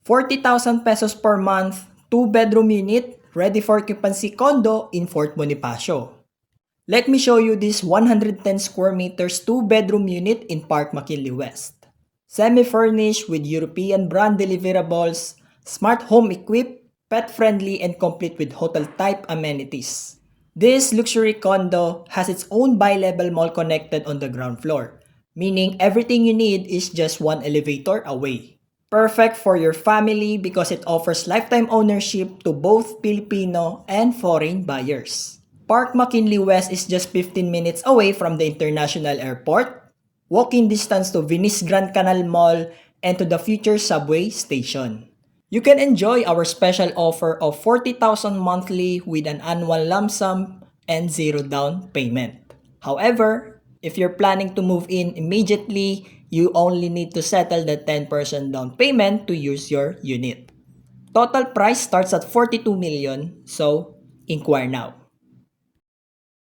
40,000 pesos per month, 2-bedroom unit, ready for occupancy condo in Fort Bonifacio. Let me show you this 110 square meters 2-bedroom unit in Park McKinley West. Semi-furnished with European brand deliverables, smart home equipped, pet-friendly and complete with hotel-type amenities. This luxury condo has its own bi-level mall connected on the ground floor, meaning everything you need is just one elevator away. Perfect for your family because it offers lifetime ownership to both Filipino and foreign buyers. Park McKinley West is just 15 minutes away from the International Airport, walking distance to Venice Grand Canal Mall, and to the future subway station. You can enjoy our special offer of 40,000 monthly with an annual lump sum and zero down payment. However, if you're planning to move in immediately, you only need to settle the 10% down payment to use your unit. Total price starts at 42 million, so inquire now.